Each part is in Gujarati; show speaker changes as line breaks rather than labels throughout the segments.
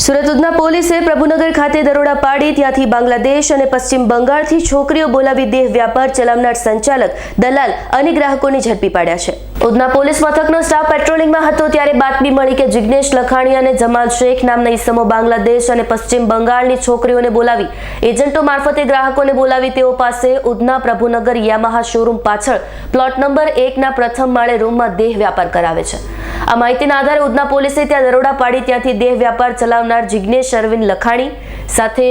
સુરત ઉધના પોલીસે પ્રભુનગર ખાતે દરોડા પાડી ત્યાંથી બાંગ્લાદેશ અને પશ્ચિમ બંગાળથી છોકરીઓ બોલાવી દેહ વ્યાપાર ચલાવનાર સંચાલક, દલાલ અને ગ્રાહકોને ઝડપી પાડ્યા છે। ઉધના પોલીસ મથકનો સ્ટાફ પેટ્રોલિંગમાં હતો ત્યારે બાતમી મળી કે જિગ્નેશ લખાણી અને જમાલ શેખ નામના ઈસમો બાંગ્લાદેશ અને પશ્ચિમ બંગાળની છોકરીઓને બોલાવી એજન્ટો મારફતે ગ્રાહકોને બોલાવી તેઓ પાસે ઉધના પ્રભુનગર યામાહા શોરૂમ પાછળ પ્લોટ નંબર 1 ના પ્રથમ માળે રૂમમાં દેહ વ્યાપાર કરાવે છે। આ માહિતીના આધારે ઉધના પોલીસે ત્યાં દરોડા પાડી ત્યાંથી દેહ વ્યાપાર ચલાવનાર જિગ્નેશ અરવિંદ લખાણી સાથે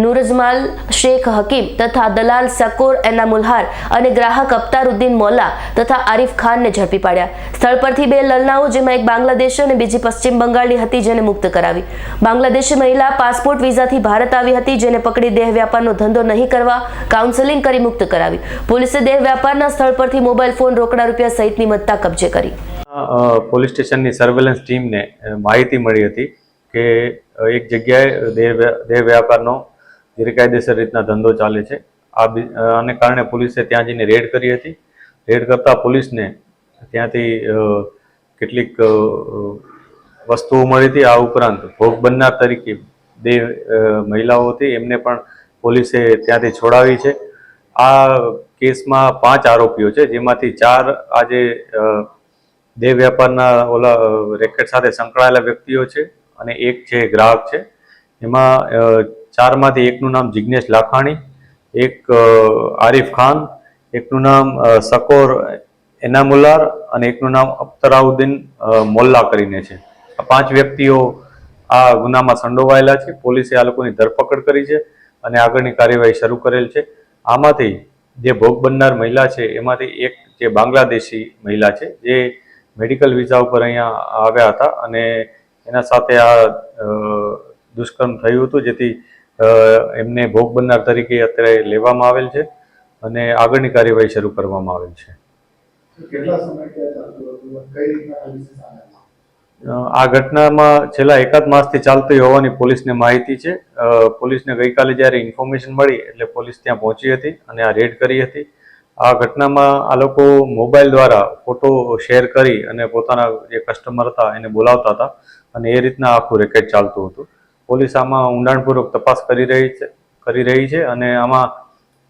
નુરજમાલ શેખ હકીમ તથા દલાલ સકોર એનામુલહાર અને ગ્રાહક અખ્તરુદ્દીન મોલ્લા તથા આરિફ ખાનને ઝડપી પાડ્યા। સ્થળ પરથી બે લલનાઓ જેમાં એક બાંગ્લાદેશી અને બીજી પશ્ચિમ બંગાળની હતી જેને મુક્ત કરાવી। બાંગ્લાદેશી મહિલા પાસપોર્ટ વિઝાથી ભારત આવી હતી જેને પકડી દેહ વ્યાપારનો ધંધો નહીં કરવા કાઉન્સેલિંગ કરી મુક્ત કરાવી। પોલીસે દેહ વ્યાપારના સ્થળ પરથી મોબાઈલ ફોન, રોકડા રૂપિયા સહિતની મત્તા કબજે કરી।
પોલીસ સ્ટેશનની સર્વેલન્સ ટીમને માહિતી મળી હતી કે એક જગ્યાએ દેહ વ્યાપારનો ગેરકાયદેસર રીતના ધંધો ચાલે છે। આને કારણે પોલીસે ત્યાં જઈને રેડ કરી હતી। રેડ કરતા પોલીસને ત્યાંથી કેટલીક વસ્તુઓ મળી હતી। આ ઉપરાંત ભોગ બનનાર તરીકે બે મહિલાઓ હતી એમને પણ પોલીસે ત્યાંથી છોડાવી છે। આ કેસમાં 5 આરોપીઓ છે જેમાંથી 4 આજે દેહ વ્યાપારના રેકેટ સાથે સંકળાયેલા વ્યક્તિઓ છે અને એક છે ગ્રાહક છે। એમાં 4 માંથી એકનું નામ જિગ્નેશ લાખાણી, એક આરિફ ખાન, એકનું નામ સકોર એનામુલ્લાર અને એકનું નામ અખ્તરુદ્દીન મોલ્લા કરીને છે। આ 5 વ્યક્તિઓ આ ગુનામાં સંડોવાયેલા છે। પોલીસે આ લોકોની ધરપકડ કરી છે અને આગળની કાર્યવાહી શરૂ કરેલ છે। આમાંથી જે ભોગ બનનાર મહિલા છે એમાંથી એક જે બાંગ્લાદેશી મહિલા છે જે મેડિકલ વિઝા ઉપર અહીંયા આવ્યા હતા અને એના સાથે આ દુષ્કર્મ થયું હતું જેથી એમને ભોગ બનનાર તરીકે અત્યારે લેવામાં આવેલ છે અને આગળની કાર્યવાહી શરૂ કરવામાં આવેલ છે। આ ઘટનામાં છેલ્લા એકાદ માસથી ચાલતી હોવાની પોલીસને માહિતી છે। પોલીસને ગઈકાલે જ્યારે ઇન્ફોર્મેશન મળી એટલે પોલીસ ત્યાં પહોંચી હતી અને આ રેડ કરી હતી। આ ઘટનામાં આ લોકો મોબાઈલ દ્વારા ફોટો શેર કરી અને પોતાના જે કસ્ટમર હતા એને બોલાવતા હતા અને એ રીતના આખું રેકેટ ચાલતું હતું। પોલીસ આમાં ઊંડાણપૂર્વક તપાસ કરી રહી છે અને આમાં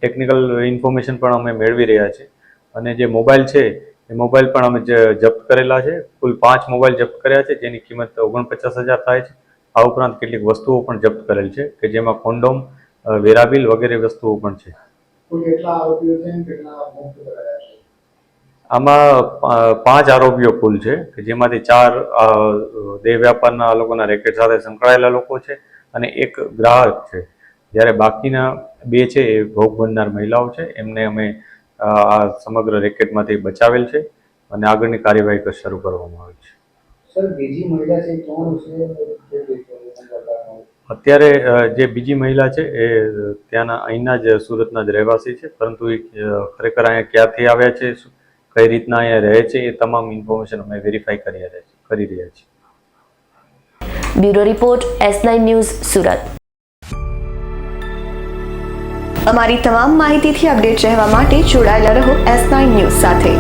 ટેકનિકલ ઇન્ફોર્મેશન પણ અમે મેળવી રહ્યા છીએ અને જે મોબાઈલ છે એ મોબાઈલ પણ અમે જપ્ત કરેલા છે। કુલ 5 મોબાઈલ જપ્ત કર્યા છે જેની કિંમત 49,000 થાય છે। આ ઉપરાંત કેટલીક વસ્તુઓ પણ જપ્ત કરેલ છે કે જેમાં કોન્ડોમ, વેરાબિલ વગેરે વસ્તુઓ પણ છે। આમાં 5 આરોપીઓ કુલ છે કે જેમાંથી 4 દેહ વ્યાપારના લોકોના રેકેટ સાથે સંકળાયેલા લોકો છે અને એક ગ્રાહક છે, જ્યારે બાકીના 2 છે એ ભોગ બનનાર મહિલાઓ છે। એમને અમે આ સમગ્ર રેકેટમાંથી બચાવેલ છે અને આગળની કાર્યવાહી શરૂ કરવામાં આવી છે।
સર, બીજી મહિલા છે કોણ છે?
અત્યારે જે બીજી મહિલા છે એ ત્યાંના અહીંના જ સુરતના જ રહેવાસી છે, પરંતુ એ ખરેખર અહીંયા ક્યાંથી આવ્યા છે, કઈ રીતના અહીંયા રહે છે એ તમામ ઇન્ફોર્મેશન અમે વેરીફાઈ કરી રહ્યા છીએ।
Bureau report S9 news Surat.
અમારી તમામ માહિતીથી અપડેટ રહેવા માટે જોડાયેલા રહો S9 ન્યૂઝ સાથે।